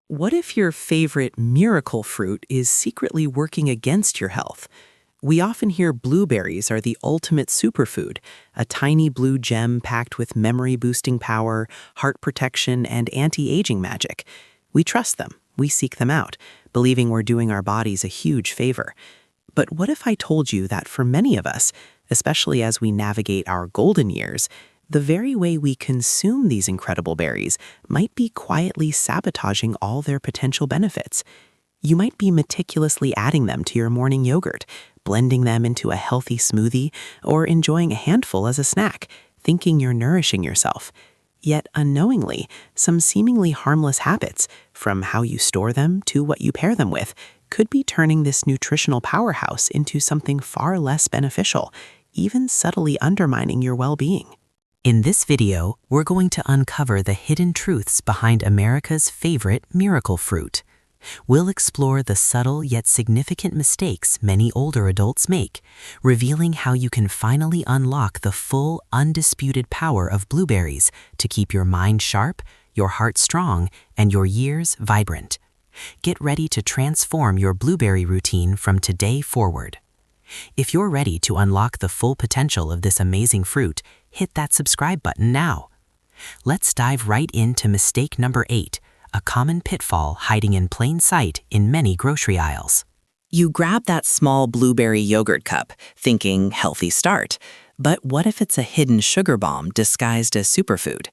What if your favorite miracle fruit is secretly working against your health? We often hear blueberries are the ultimate superfood, a tiny blue gem packed with memory-boosting power, heart protection, and anti-aging magic. We trust them, we seek them out, believing we're doing our bodies a huge favor. But what if I told you that for many of us, especially as we navigate our golden years, the very way we consume these incredible berries might be quietly sabotaging all their potential benefits? You might be meticulously adding them to your morning yogurt, blending them into a healthy smoothie, or enjoying a handful as a snack, thinking you're nourishing yourself. Yet unknowingly, some seemingly harmless habits, from how you store them to what you pair them with, could be turning this nutritional powerhouse into something far less beneficial, even subtly undermining your well-being. In this video, we're going to uncover the hidden truths behind America's favorite miracle fruit. We'll explore the subtle yet significant mistakes many older adults make, revealing how you can finally unlock the full, undisputed power of blueberries to keep your mind sharp, your heart strong, and your years vibrant. Get ready to transform your blueberry routine from today forward. If you're ready to unlock the full potential of this amazing fruit, hit that subscribe button now. Let's dive right into mistake number 8, a common pitfall hiding in plain sight in many grocery aisles. You grab that small blueberry yogurt cup, thinking healthy start. But what if it's a hidden sugar bomb disguised as superfood?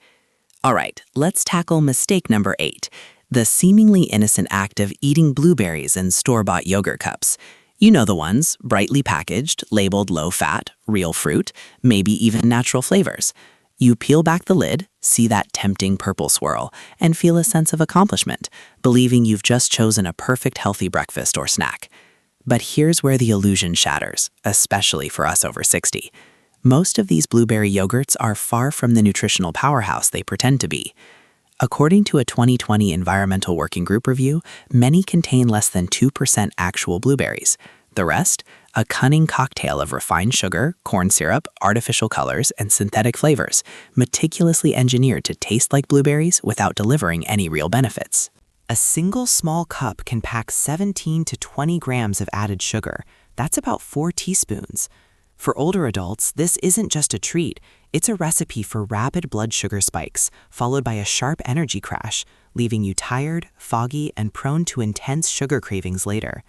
All right, let's tackle mistake number 8, the seemingly innocent act of eating blueberries in store-bought yogurt cups. You know the ones, brightly packaged, labeled low-fat, real fruit, maybe even natural flavors. You peel back the lid, see that tempting purple swirl, and feel a sense of accomplishment, believing you've just chosen a perfect healthy breakfast or snack. But here's where the illusion shatters, especially for us over 60. Most of these blueberry yogurts are far from the nutritional powerhouse they pretend to be. According to a 2020 Environmental Working Group review, many contain less than 2% actual blueberries. The rest, a cunning cocktail of refined sugar, corn syrup, artificial colors, and synthetic flavors, meticulously engineered to taste like blueberries without delivering any real benefits. A single small cup can pack 17 to 20 grams of added sugar. That's about 4 teaspoons. For older adults, this isn't just a treat, it's a recipe for rapid blood sugar spikes, followed by a sharp energy crash, leaving you tired, foggy, and prone to intense sugar cravings later.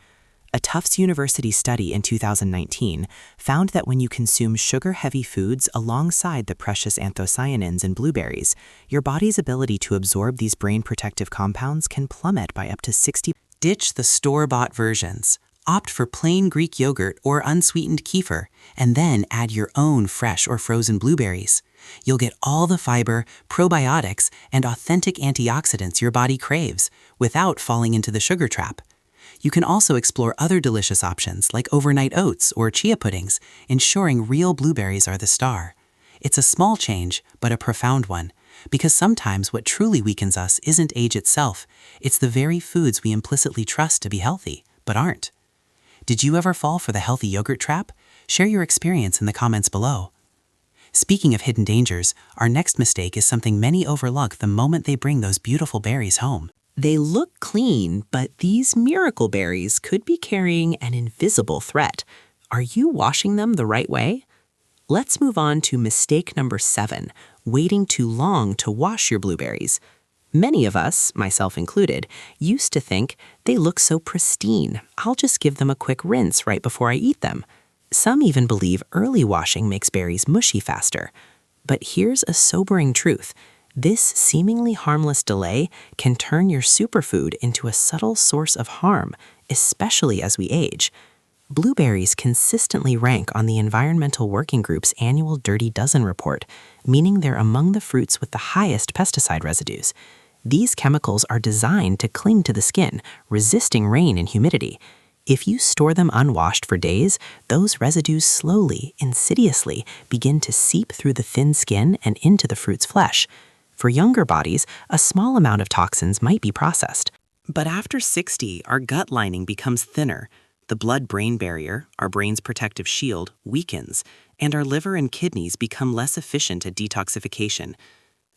A Tufts University study in 2019 found that when you consume sugar-heavy foods alongside the precious anthocyanins in blueberries, your body's ability to absorb these brain-protective compounds can plummet by up to 60%. Ditch the store-bought versions. Opt for plain Greek yogurt or unsweetened kefir, and then add your own fresh or frozen blueberries. You'll get all the fiber, probiotics, and authentic antioxidants your body craves, without falling into the sugar trap. You can also explore other delicious options like overnight oats or chia puddings, ensuring real blueberries are the star. It's a small change, but a profound one, because sometimes what truly weakens us isn't age itself, it's the very foods we implicitly trust to be healthy, but aren't. Did you ever fall for the healthy yogurt trap? Share your experience in the comments below. Speaking of hidden dangers, our next mistake is something many overlook the moment they bring those beautiful berries home. They look clean, but these miracle berries could be carrying an invisible threat. Are you washing them the right way? Let's move on to mistake number 7, waiting too long to wash your blueberries. Many of us, myself included, used to think they look so pristine, I'll just give them a quick rinse right before I eat them. Some even believe early washing makes berries mushy faster. But here's a sobering truth. This seemingly harmless delay can turn your superfood into a subtle source of harm, especially as we age. Blueberries consistently rank on the Environmental Working Group's annual Dirty Dozen report, meaning they're among the fruits with the highest pesticide residues. These chemicals are designed to cling to the skin, resisting rain and humidity. If you store them unwashed for days, those residues slowly, insidiously, begin to seep through the thin skin and into the fruit's flesh. For younger bodies, a small amount of toxins might be processed. But after 60, our gut lining becomes thinner. The blood-brain barrier, our brain's protective shield, weakens, and our liver and kidneys become less efficient at detoxification.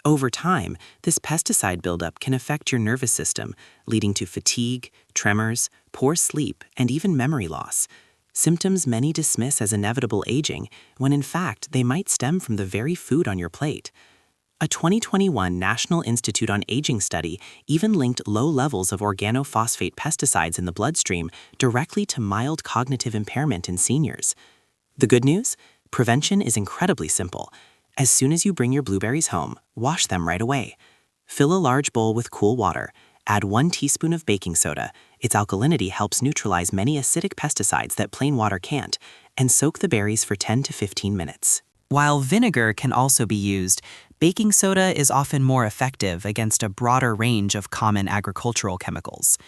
Over time, this pesticide buildup can affect your nervous system, leading to fatigue, tremors, poor sleep, and even memory loss. Symptoms many dismiss as inevitable aging, when in fact they might stem from the very food on your plate. A 2021 National Institute on Aging study even linked low levels of organophosphate pesticides in the bloodstream directly to mild cognitive impairment in seniors. The good news? Prevention is incredibly simple. As soon as you bring your blueberries home, wash them right away. Fill a large bowl with cool water. Add 1 teaspoon of baking soda. Its alkalinity helps neutralize many acidic pesticides that plain water can't, and soak the berries for 10 to 15 minutes. While vinegar can also be used, baking soda is often more effective against a broader range of common agricultural chemicals.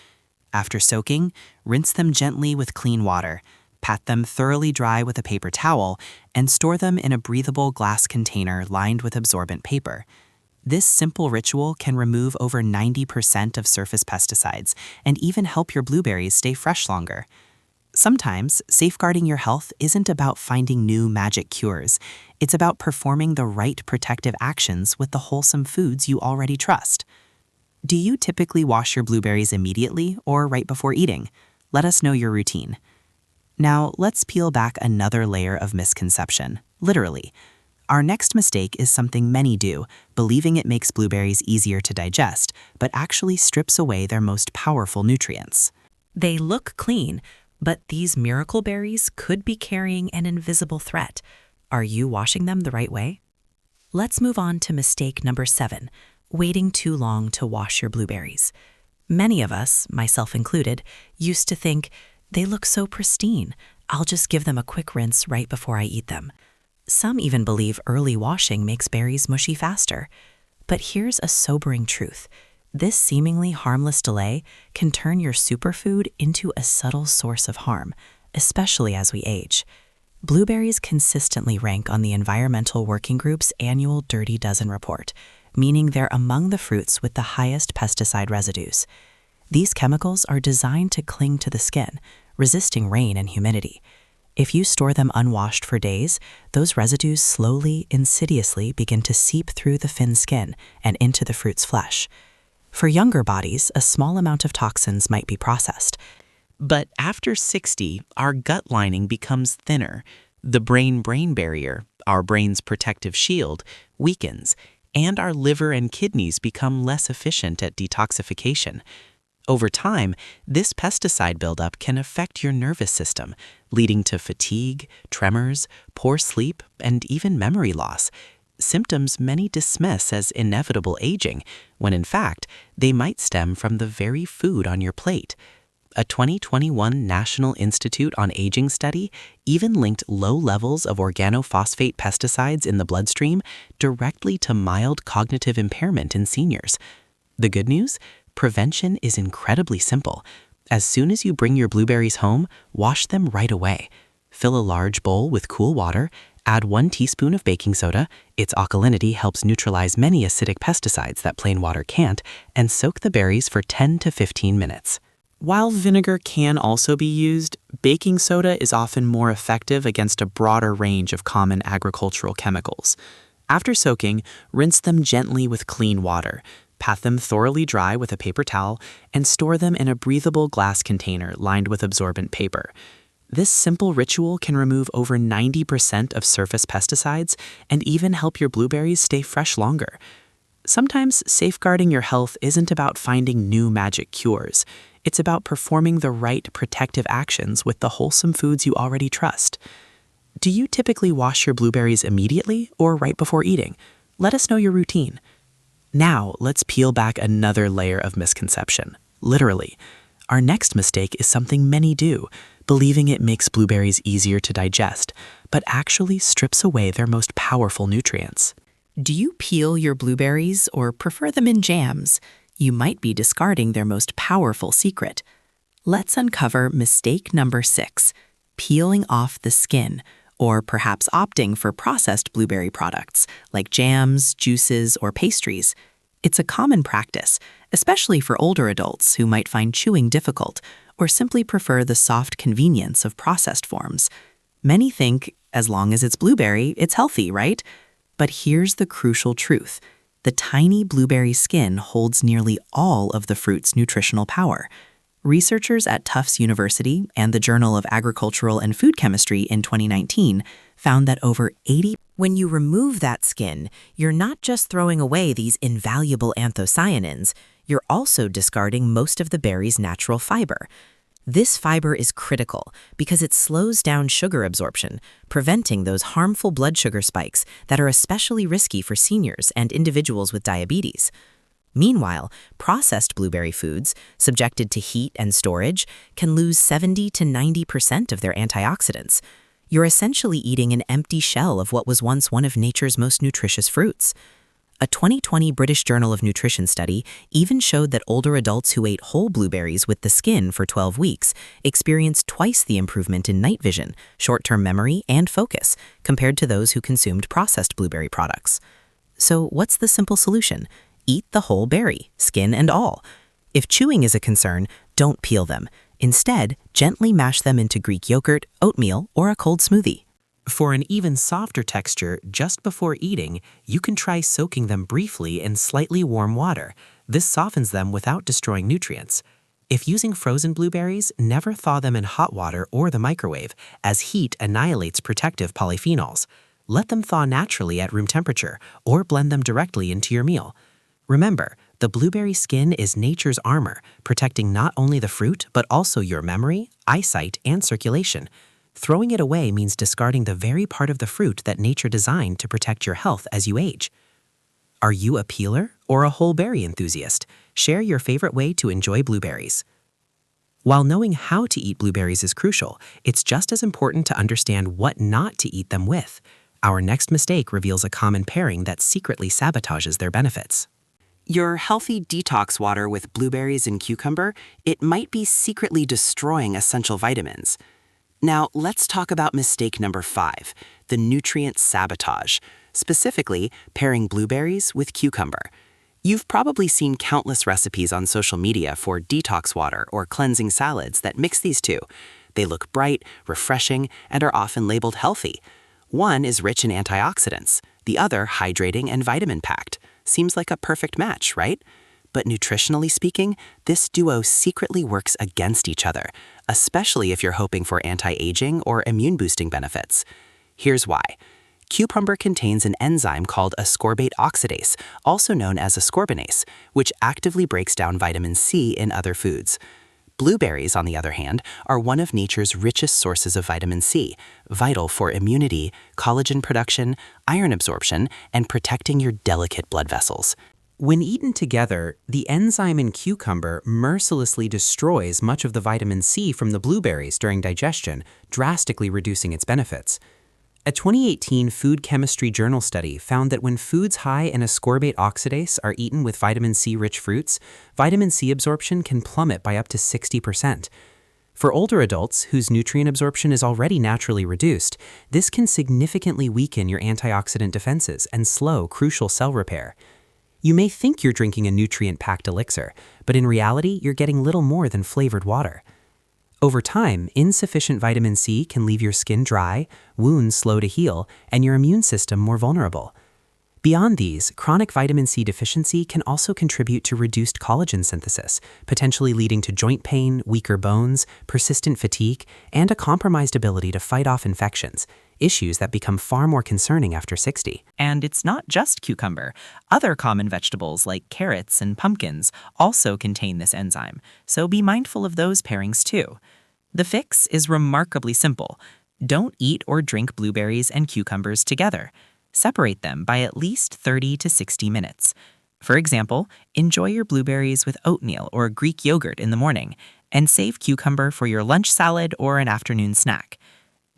After soaking, rinse them gently with clean water, pat them thoroughly dry with a paper towel, and store them in a breathable glass container lined with absorbent paper. This simple ritual can remove over 90% of surface pesticides and even help your blueberries stay fresh longer. Sometimes, safeguarding your health isn't about finding new magic cures. It's about performing the right protective actions with the wholesome foods you already trust. Do you typically wash your blueberries immediately or right before eating? Let us know your routine. Now, let's peel back another layer of misconception, literally. Our next mistake is something many do, believing it makes blueberries easier to digest, but actually strips away their most powerful nutrients. They look clean, but these miracle berries could be carrying an invisible threat. Are you washing them the right way? Let's move on to mistake number 7, waiting too long to wash your blueberries. Many of us, myself included, used to think, they look so pristine, I'll just give them a quick rinse right before I eat them. Some even believe early washing makes berries mushy faster. But here's a sobering truth. This seemingly harmless delay can turn your superfood into a subtle source of harm, especially as we age. Blueberries consistently rank on the Environmental Working Group's annual Dirty Dozen report, meaning they're among the fruits with the highest pesticide residues. These chemicals are designed to cling to the skin, resisting rain and humidity. If you store them unwashed for days, those residues slowly, insidiously begin to seep through the thin skin and into the fruit's flesh. For younger bodies, a small amount of toxins might be processed. But after 60, our gut lining becomes thinner. The brain-brain barrier, our brain's protective shield, weakens, and our liver and kidneys become less efficient at detoxification. Over time, this pesticide buildup can affect your nervous system, leading to fatigue, tremors, poor sleep, and even memory loss. Symptoms many dismiss as inevitable aging, when in fact, they might stem from the very food on your plate. A 2021 National Institute on Aging study even linked low levels of organophosphate pesticides in the bloodstream directly to mild cognitive impairment in seniors. The good news? Prevention is incredibly simple. As soon as you bring your blueberries home, wash them right away. Fill a large bowl with cool water, add 1 teaspoon of baking soda, its alkalinity helps neutralize many acidic pesticides that plain water can't, and soak the berries for 10 to 15 minutes. While vinegar can also be used, baking soda is often more effective against a broader range of common agricultural chemicals. After soaking, rinse them gently with clean water. Pat them thoroughly dry with a paper towel, and store them in a breathable glass container lined with absorbent paper. This simple ritual can remove over 90% of surface pesticides and even help your blueberries stay fresh longer. Sometimes safeguarding your health isn't about finding new magic cures. It's about performing the right protective actions with the wholesome foods you already trust. Do you typically wash your blueberries immediately or right before eating? Let us know your routine. Now, let's peel back another layer of misconception. Literally, our next mistake is something many do, believing it makes blueberries easier to digest, but actually strips away their most powerful nutrients. Do you peel your blueberries or prefer them in jams? You might be discarding their most powerful secret. Let's uncover mistake number 6, peeling off the skin, or perhaps opting for processed blueberry products like jams, juices, or pastries. It's a common practice, especially for older adults who might find chewing difficult or simply prefer the soft convenience of processed forms. Many think, as long as it's blueberry, it's healthy, right? But here's the crucial truth. The tiny blueberry skin holds nearly all of the fruit's nutritional power. Researchers at Tufts University and the Journal of Agricultural and Food Chemistry in 2019 found that over 80. When you remove that skin, you're not just throwing away these invaluable anthocyanins, you're also discarding most of the berry's natural fiber. This fiber is critical because it slows down sugar absorption, preventing those harmful blood sugar spikes that are especially risky for seniors and individuals with diabetes. Meanwhile, processed blueberry foods, subjected to heat and storage, can lose 70 to 90% of their antioxidants. You're essentially eating an empty shell of what was once one of nature's most nutritious fruits. A 2020 British Journal of Nutrition study even showed that older adults who ate whole blueberries with the skin for 12 weeks experienced twice the improvement in night vision, short-term memory, and focus compared to those who consumed processed blueberry products. So what's the simple solution? Eat the whole berry, skin and all. If chewing is a concern, don't peel them. Instead, gently mash them into Greek yogurt, oatmeal, or a cold smoothie. For an even softer texture just before eating, you can try soaking them briefly in slightly warm water. This softens them without destroying nutrients. If using frozen blueberries, never thaw them in hot water or the microwave, as heat annihilates protective polyphenols. Let them thaw naturally at room temperature, or blend them directly into your meal. Remember, the blueberry skin is nature's armor, protecting not only the fruit, but also your memory, eyesight, and circulation. Throwing it away means discarding the very part of the fruit that nature designed to protect your health as you age. Are you a peeler or a whole berry enthusiast? Share your favorite way to enjoy blueberries. While knowing how to eat blueberries is crucial, it's just as important to understand what not to eat them with. Our next mistake reveals a common pairing that secretly sabotages their benefits. Your healthy detox water with blueberries and cucumber, it might be secretly destroying essential vitamins. Now, let's talk about mistake number 5, the nutrient sabotage, specifically pairing blueberries with cucumber. You've probably seen countless recipes on social media for detox water or cleansing salads that mix these two. They look bright, refreshing, and are often labeled healthy. One is rich in antioxidants, the other hydrating and vitamin-packed. Seems like a perfect match, right? But nutritionally speaking, this duo secretly works against each other, especially if you're hoping for anti-aging or immune-boosting benefits. Here's why. Cucumber contains an enzyme called ascorbate oxidase, also known as ascorbinase, which actively breaks down vitamin C in other foods. Blueberries, on the other hand, are one of nature's richest sources of vitamin C, vital for immunity, collagen production, iron absorption, and protecting your delicate blood vessels. When eaten together, the enzyme in cucumber mercilessly destroys much of the vitamin C from the blueberries during digestion, drastically reducing its benefits. A 2018 Food Chemistry Journal study found that when foods high in ascorbate oxidase are eaten with vitamin C-rich fruits, vitamin C absorption can plummet by up to 60%. For older adults whose nutrient absorption is already naturally reduced, this can significantly weaken your antioxidant defenses and slow crucial cell repair. You may think you're drinking a nutrient-packed elixir, but in reality, you're getting little more than flavored water. Over time, insufficient vitamin C can leave your skin dry, wounds slow to heal, and your immune system more vulnerable. Beyond these, chronic vitamin C deficiency can also contribute to reduced collagen synthesis, potentially leading to joint pain, weaker bones, persistent fatigue, and a compromised ability to fight off infections, issues that become far more concerning after 60. And it's not just cucumber. Other common vegetables like carrots and pumpkins also contain this enzyme, so be mindful of those pairings too. The fix is remarkably simple. Don't eat or drink blueberries and cucumbers together. Separate them by at least 30 to 60 minutes. For example, enjoy your blueberries with oatmeal or Greek yogurt in the morning, and save cucumber for your lunch salad or an afternoon snack.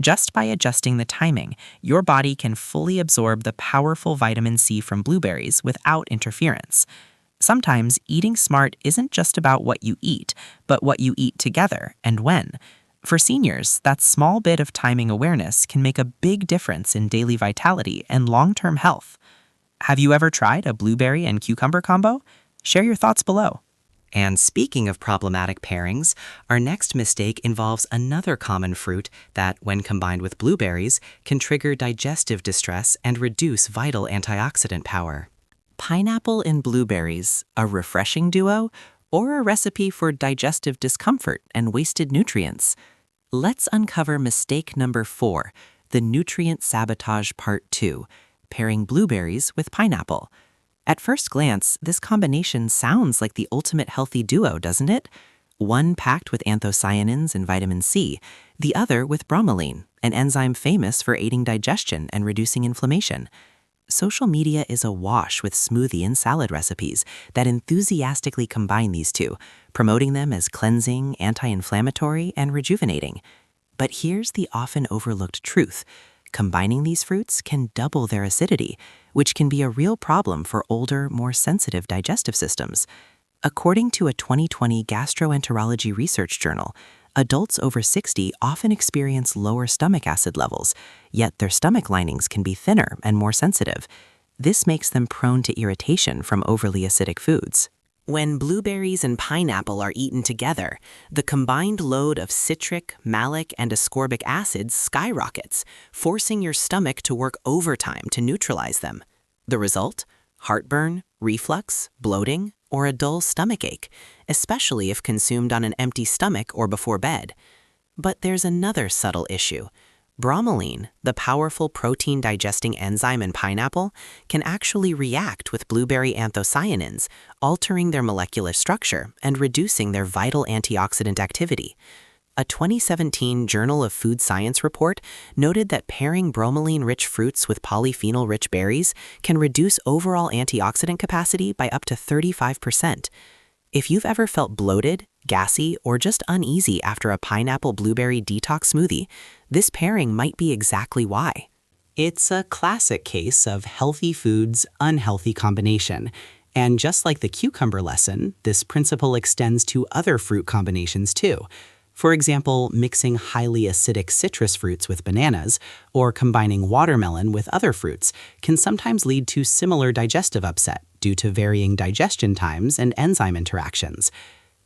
Just by adjusting the timing, your body can fully absorb the powerful vitamin C from blueberries without interference. Sometimes eating smart isn't just about what you eat, but what you eat together and when. For seniors, that small bit of timing awareness can make a big difference in daily vitality and long-term health. Have you ever tried a blueberry and cucumber combo? Share your thoughts below. And speaking of problematic pairings, our next mistake involves another common fruit that, when combined with blueberries, can trigger digestive distress and reduce vital antioxidant power. Pineapple and blueberries, a refreshing duo, or a recipe for digestive discomfort and wasted nutrients? Let's uncover mistake number 4, the nutrient sabotage part 2, pairing blueberries with pineapple. At first glance, this combination sounds like the ultimate healthy duo, doesn't it? One packed with anthocyanins and vitamin C, the other with bromelain, an enzyme famous for aiding digestion and reducing inflammation. Social media is awash with smoothie and salad recipes that enthusiastically combine these two, promoting them as cleansing, anti-inflammatory, and rejuvenating. But here's the often overlooked truth. Combining these fruits can double their acidity, which can be a real problem for older, more sensitive digestive systems. According to a 2020 gastroenterology research journal, adults over 60 often experience lower stomach acid levels, yet their stomach linings can be thinner and more sensitive. This makes them prone to irritation from overly acidic foods. When blueberries and pineapple are eaten together, the combined load of citric, malic, and ascorbic acids skyrockets, forcing your stomach to work overtime to neutralize them. The result? Heartburn, reflux, bloating, or a dull stomach ache, especially if consumed on an empty stomach or before bed. But there's another subtle issue. Bromelain, the powerful protein-digesting enzyme in pineapple, can actually react with blueberry anthocyanins, altering their molecular structure and reducing their vital antioxidant activity. A 2017 Journal of Food Science report noted that pairing bromelain-rich fruits with polyphenol-rich berries can reduce overall antioxidant capacity by up to 35%. If you've ever felt bloated, gassy, or just uneasy after a pineapple-blueberry detox smoothie, this pairing might be exactly why. It's a classic case of healthy foods, unhealthy combination. And just like the cucumber lesson, this principle extends to other fruit combinations too. For example, mixing highly acidic citrus fruits with bananas or combining watermelon with other fruits can sometimes lead to similar digestive upset due to varying digestion times and enzyme interactions.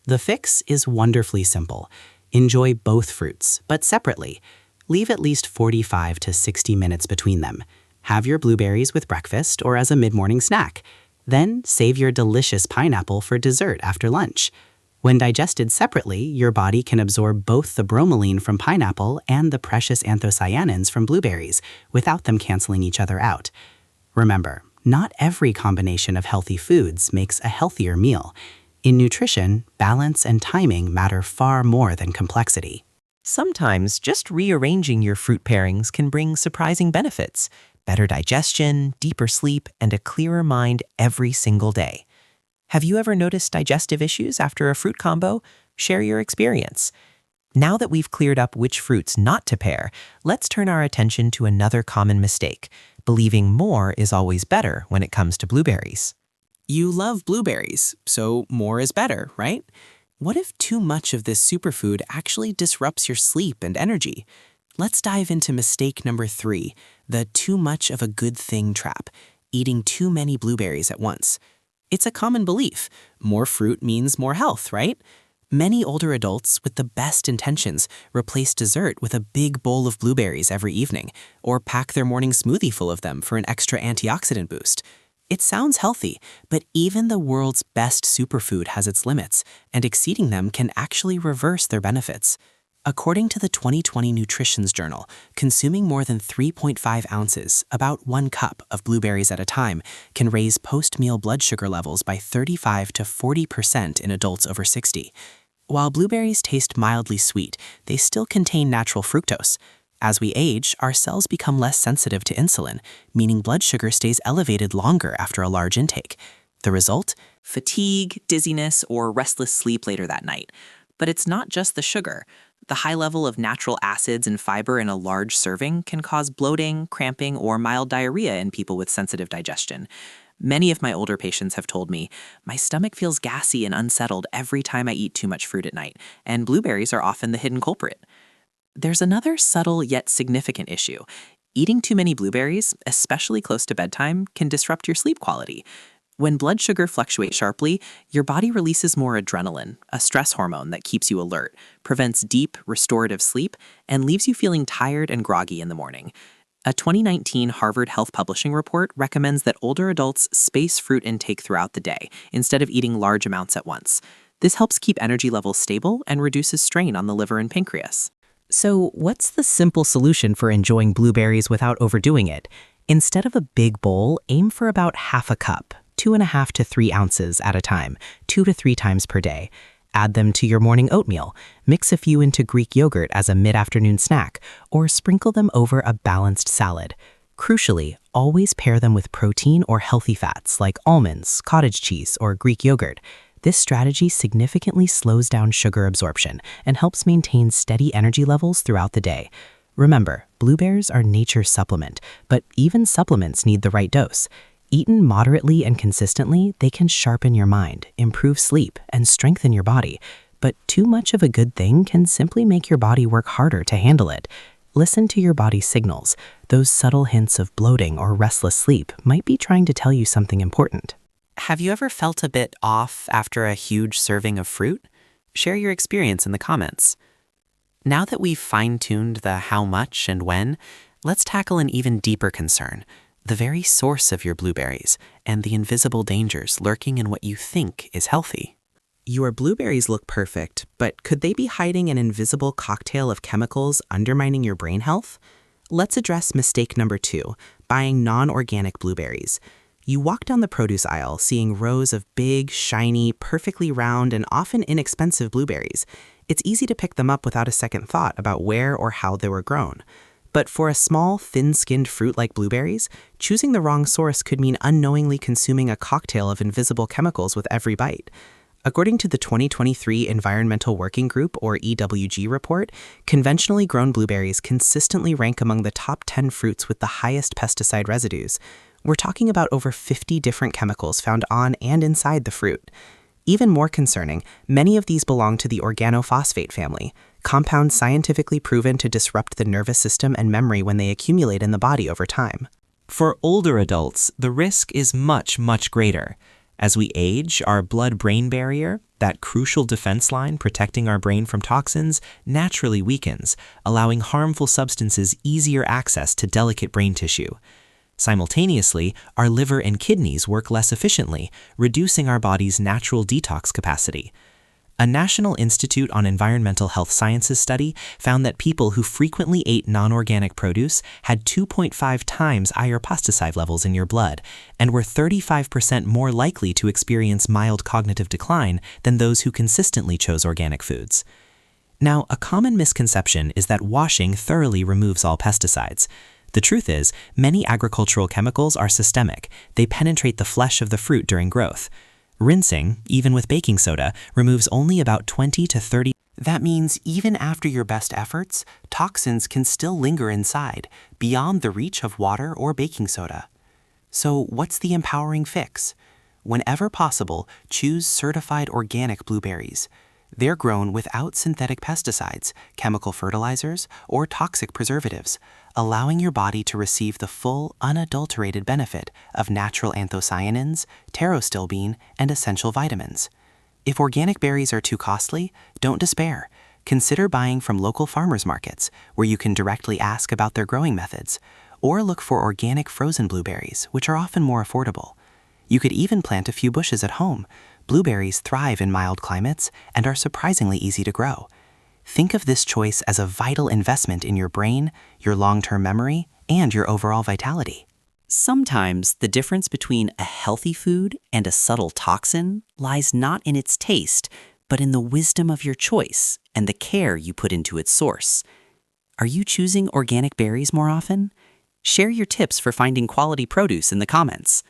The fix is wonderfully simple. Enjoy both fruits, but separately. Leave at least 45 to 60 minutes between them. Have your blueberries with breakfast or as a mid-morning snack. Then save your delicious pineapple for dessert after lunch. When digested separately, your body can absorb both the bromelain from pineapple and the precious anthocyanins from blueberries without them canceling each other out. Remember, not every combination of healthy foods makes a healthier meal. In nutrition, balance and timing matter far more than complexity. Sometimes just rearranging your fruit pairings can bring surprising benefits: better digestion, deeper sleep, and a clearer mind every single day. Have you ever noticed digestive issues after a fruit combo? Share your experience. Now that we've cleared up which fruits not to pair, let's turn our attention to another common mistake: believing more is always better when it comes to blueberries. You love blueberries, so more is better, right? What if too much of this superfood actually disrupts your sleep and energy? Let's dive into mistake number 3, the too much of a good thing trap: eating too many blueberries at once. It's a common belief. More fruit means more health, right? Many older adults with the best intentions replace dessert with a big bowl of blueberries every evening, or pack their morning smoothie full of them for an extra antioxidant boost. It sounds healthy, but even the world's best superfood has its limits, and exceeding them can actually reverse their benefits. According to the 2020 Nutrition's Journal, consuming more than 3.5 ounces, about 1 cup of blueberries at a time, can raise post-meal blood sugar levels by 35 to 40% in adults over 60. While blueberries taste mildly sweet, they still contain natural fructose. As we age, our cells become less sensitive to insulin, meaning blood sugar stays elevated longer after a large intake. The result? Fatigue, dizziness, or restless sleep later that night. But it's not just the sugar. The high level of natural acids and fiber in a large serving can cause bloating, cramping, or mild diarrhea in people with sensitive digestion. Many of my older patients have told me, my stomach feels gassy and unsettled every time I eat too much fruit at night, and blueberries are often the hidden culprit. There's another subtle yet significant issue. Eating too many blueberries, especially close to bedtime, can disrupt your sleep quality. When blood sugar fluctuates sharply, your body releases more adrenaline, a stress hormone that keeps you alert, prevents deep, restorative sleep, and leaves you feeling tired and groggy in the morning. A 2019 Harvard Health Publishing report recommends that older adults space fruit intake throughout the day instead of eating large amounts at once. This helps keep energy levels stable and reduces strain on the liver and pancreas. So, what's the simple solution for enjoying blueberries without overdoing it? Instead of a big bowl, aim for about half a cup, 2.5 to 3 ounces at a time, 2 to 3 times per day. Add them to your morning oatmeal, mix a few into Greek yogurt as a mid-afternoon snack, or sprinkle them over a balanced salad. Crucially, always pair them with protein or healthy fats like almonds, cottage cheese, or Greek yogurt. This strategy significantly slows down sugar absorption and helps maintain steady energy levels throughout the day. Remember, blueberries are nature's supplement, but even supplements need the right dose. Eaten moderately and consistently, they can sharpen your mind, improve sleep, and strengthen your body. But too much of a good thing can simply make your body work harder to handle it. Listen to your body's signals. Those subtle hints of bloating or restless sleep might be trying to tell you something important. Have you ever felt a bit off after a huge serving of fruit? Share your experience in the comments. Now that we've fine-tuned the how much and when, let's tackle an even deeper concern: the very source of your blueberries and the invisible dangers lurking in what you think is healthy. Your blueberries look perfect, but could they be hiding an invisible cocktail of chemicals undermining your brain health? Let's address mistake number 2, buying non-organic blueberries. You walk down the produce aisle seeing rows of big, shiny, perfectly round, and often inexpensive blueberries. It's easy to pick them up without a second thought about where or how they were grown. But for a small, thin-skinned fruit like blueberries, choosing the wrong source could mean unknowingly consuming a cocktail of invisible chemicals with every bite. According to the 2023 Environmental Working Group, or EWG report, conventionally grown blueberries consistently rank among the top 10 fruits with the highest pesticide residues. We're talking about over 50 different chemicals found on and inside the fruit. Even more concerning, many of these belong to the organophosphate family, compounds scientifically proven to disrupt the nervous system and memory when they accumulate in the body over time. For older adults, the risk is much, much greater. As we age, our blood-brain barrier, that crucial defense line protecting our brain from toxins, naturally weakens, allowing harmful substances easier access to delicate brain tissue. Simultaneously, our liver and kidneys work less efficiently, reducing our body's natural detox capacity. A National Institute on Environmental Health Sciences study found that people who frequently ate non-organic produce had 2.5 times higher pesticide levels in your blood and were 35% more likely to experience mild cognitive decline than those who consistently chose organic foods. Now, a common misconception is that washing thoroughly removes all pesticides. The truth is, many agricultural chemicals are systemic. They penetrate the flesh of the fruit during growth. Rinsing, even with baking soda, removes only about 20 to 30. That means even after your best efforts, toxins can still linger inside, beyond the reach of water or baking soda. So what's the empowering fix? Whenever possible, choose certified organic blueberries. They're grown without synthetic pesticides, chemical fertilizers, or toxic preservatives, allowing your body to receive the full, unadulterated benefit of natural anthocyanins, pterostilbene, and essential vitamins. If organic berries are too costly, don't despair. Consider buying from local farmers markets, where you can directly ask about their growing methods, or look for organic frozen blueberries, which are often more affordable. You could even plant a few bushes at home. Blueberries thrive in mild climates and are surprisingly easy to grow. Think of this choice as a vital investment in your brain, your long-term memory, and your overall vitality. Sometimes the difference between a healthy food and a subtle toxin lies not in its taste, but in the wisdom of your choice and the care you put into its source. Are you choosing organic berries more often? Share your tips for finding quality produce in the comments.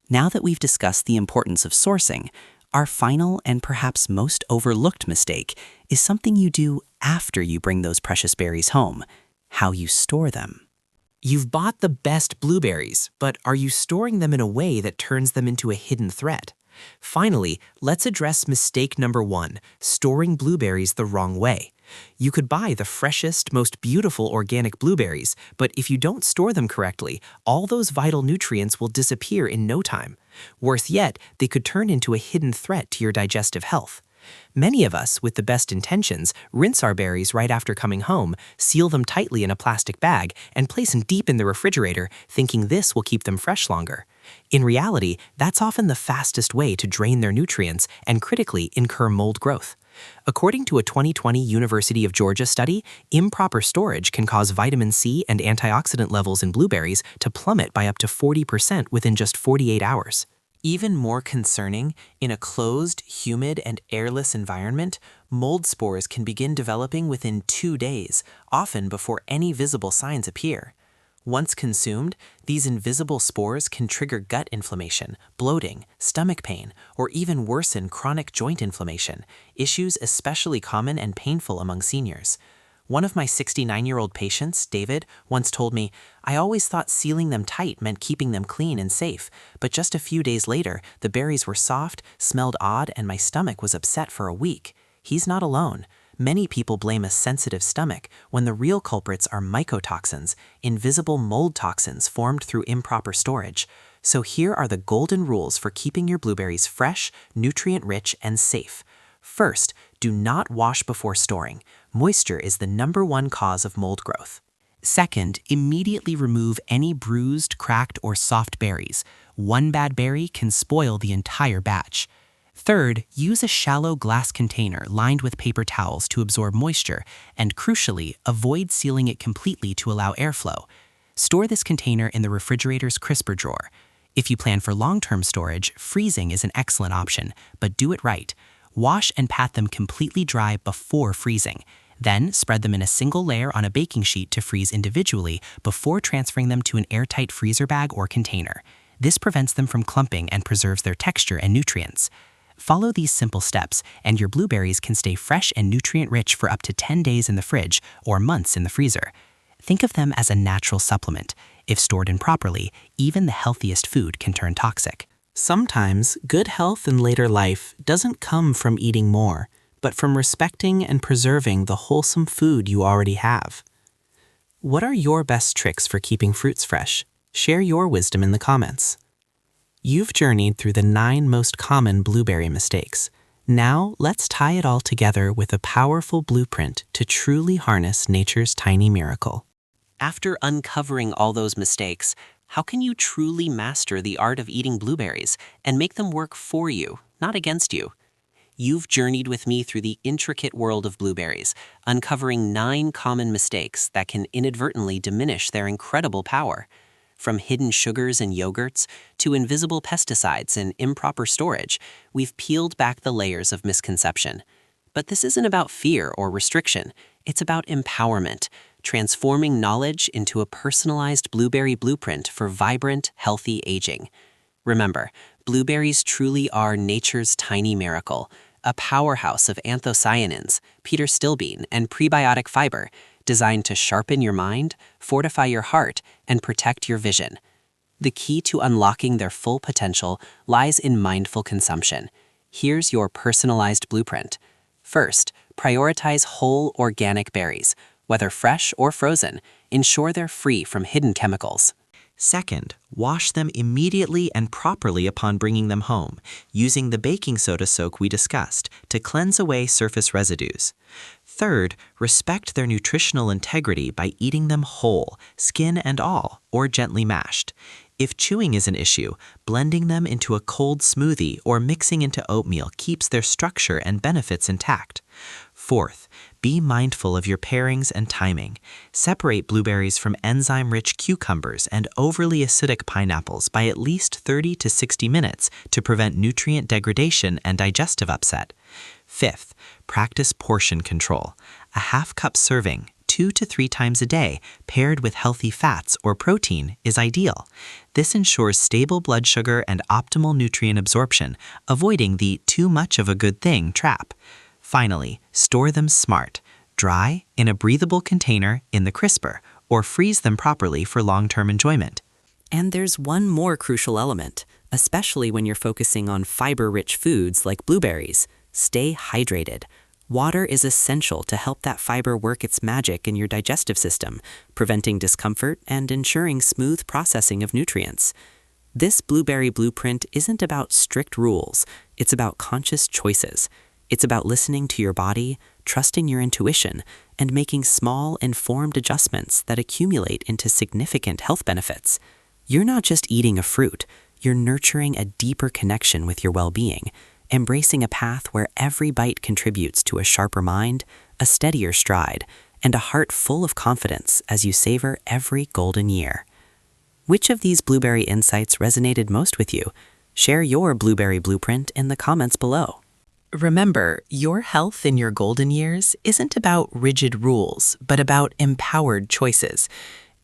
Now that we've discussed the importance of sourcing, our final and perhaps most overlooked mistake is something you do after you bring those precious berries home: how you store them. You've bought the best blueberries, but are you storing them in a way that turns them into a hidden threat? Finally, let's address mistake number 1, storing blueberries the wrong way. You could buy the freshest, most beautiful organic blueberries, but if you don't store them correctly, all those vital nutrients will disappear in no time. Worse yet, they could turn into a hidden threat to your digestive health. Many of us, with the best intentions, rinse our berries right after coming home, seal them tightly in a plastic bag, and place them deep in the refrigerator, thinking this will keep them fresh longer. In reality, that's often the fastest way to drain their nutrients and critically incur mold growth. According to a 2020 University of Georgia study, improper storage can cause vitamin C and antioxidant levels in blueberries to plummet by up to 40% within just 48 hours. Even more concerning, in a closed, humid, and airless environment, mold spores can begin developing within 2 days, often before any visible signs appear. Once consumed, these invisible spores can trigger gut inflammation, bloating, stomach pain, or even worsen chronic joint inflammation, issues especially common and painful among seniors. One of my 69-year-old patients, David, once told me, "I always thought sealing them tight meant keeping them clean and safe, but just a few days later, the berries were soft, smelled odd, and my stomach was upset for a week." He's not alone. Many people blame a sensitive stomach when the real culprits are mycotoxins, invisible mold toxins formed through improper storage. So here are the golden rules for keeping your blueberries fresh, nutrient-rich, and safe. First, do not wash before storing. Moisture is the #1 cause of mold growth. Second, immediately remove any bruised, cracked, or soft berries. One bad berry can spoil the entire batch. Third, use a shallow glass container lined with paper towels to absorb moisture, and crucially, avoid sealing it completely to allow airflow. Store this container in the refrigerator's crisper drawer. If you plan for long-term storage, freezing is an excellent option, but do it right. Wash and pat them completely dry before freezing. Then, spread them in a single layer on a baking sheet to freeze individually before transferring them to an airtight freezer bag or container. This prevents them from clumping and preserves their texture and nutrients. Follow these simple steps, and your blueberries can stay fresh and nutrient-rich for up to 10 days in the fridge or months in the freezer. Think of them as a natural supplement. If stored improperly, even the healthiest food can turn toxic. Sometimes, good health in later life doesn't come from eating more, but from respecting and preserving the wholesome food you already have. What are your best tricks for keeping fruits fresh? Share your wisdom in the comments. You've journeyed through the 9 most common blueberry mistakes. Now, let's tie it all together with a powerful blueprint to truly harness nature's tiny miracle. After uncovering all those mistakes, how can you truly master the art of eating blueberries and make them work for you, not against you? You've journeyed with me through the intricate world of blueberries, uncovering 9 common mistakes that can inadvertently diminish their incredible power. From hidden sugars in yogurts to invisible pesticides and improper storage, we've peeled back the layers of misconception. But this isn't about fear or restriction. It's about empowerment, transforming knowledge into a personalized blueberry blueprint for vibrant, healthy aging. Remember, blueberries truly are nature's tiny miracle, a powerhouse of anthocyanins, Peter Stillbean, and prebiotic fiber, designed to sharpen your mind, fortify your heart, and protect your vision. The key to unlocking their full potential lies in mindful consumption. Here's your personalized blueprint. First, prioritize whole organic berries. Whether fresh or frozen, ensure they're free from hidden chemicals. Second, wash them immediately and properly upon bringing them home, using the baking soda soak we discussed to cleanse away surface residues. Third, respect their nutritional integrity by eating them whole, skin and all, or gently mashed. If chewing is an issue, blending them into a cold smoothie or mixing into oatmeal keeps their structure and benefits intact. Fourth, be mindful of your pairings and timing. Separate blueberries from enzyme-rich cucumbers and overly acidic pineapples by at least 30 to 60 minutes to prevent nutrient degradation and digestive upset. Fifth, practice portion control. A half-cup serving, 2 to 3 times a day, paired with healthy fats or protein, is ideal. This ensures stable blood sugar and optimal nutrient absorption, avoiding the too much of a good thing trap. Finally, store them smart. Dry, in a breathable container, in the crisper, or freeze them properly for long-term enjoyment. And there's one more crucial element, especially when you're focusing on fiber-rich foods like blueberries. Stay hydrated. Water is essential to help that fiber work its magic in your digestive system, preventing discomfort and ensuring smooth processing of nutrients. This blueberry blueprint isn't about strict rules, it's about conscious choices. It's about listening to your body, trusting your intuition, and making small, informed adjustments that accumulate into significant health benefits. You're not just eating a fruit, you're nurturing a deeper connection with your well-being, embracing a path where every bite contributes to a sharper mind, a steadier stride, and a heart full of confidence as you savor every golden year. Which of these blueberry insights resonated most with you? Share your blueberry blueprint in the comments below. Remember, your health in your golden years isn't about rigid rules, but about empowered choices.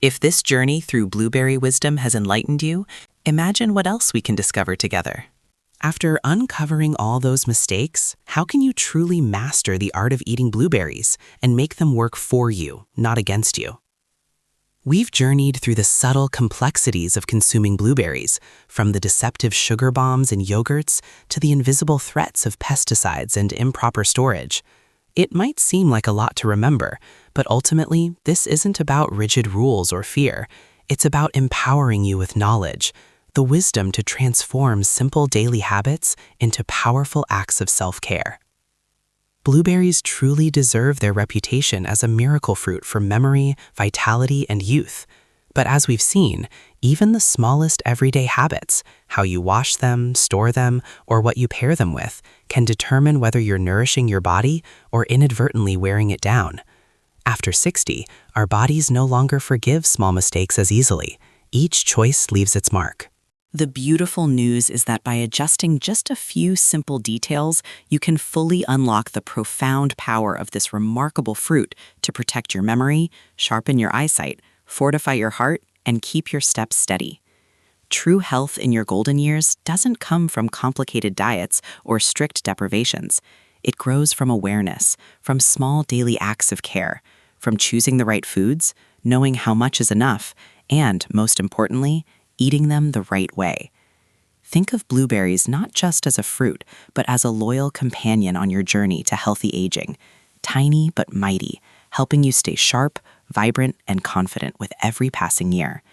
If this journey through blueberry wisdom has enlightened you, imagine what else we can discover together. After uncovering all those mistakes, how can you truly master the art of eating blueberries and make them work for you, not against you? We've journeyed through the subtle complexities of consuming blueberries, from the deceptive sugar bombs in yogurts to the invisible threats of pesticides and improper storage. It might seem like a lot to remember, but ultimately, this isn't about rigid rules or fear. It's about empowering you with knowledge, the wisdom to transform simple daily habits into powerful acts of self-care. Blueberries truly deserve their reputation as a miracle fruit for memory, vitality, and youth. But as we've seen, even the smallest everyday habits, how you wash them, store them, or what you pair them with, can determine whether you're nourishing your body or inadvertently wearing it down. After 60, our bodies no longer forgive small mistakes as easily. Each choice leaves its mark. The beautiful news is that by adjusting just a few simple details, you can fully unlock the profound power of this remarkable fruit to protect your memory, sharpen your eyesight, fortify your heart, and keep your steps steady. True health in your golden years doesn't come from complicated diets or strict deprivations. It grows from awareness, from small daily acts of care, from choosing the right foods, knowing how much is enough, and, most importantly, eating them the right way. Think of blueberries not just as a fruit, but as a loyal companion on your journey to healthy aging, tiny but mighty, helping you stay sharp, vibrant, and confident with every passing year.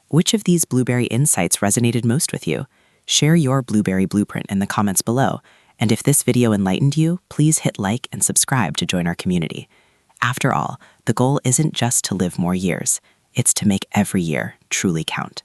Which of these blueberry insights resonated most with you? Share your blueberry blueprint in the comments below, and if this video enlightened you, please hit like and subscribe to join our community. After all, the goal isn't just to live more years, it's to make every year truly count.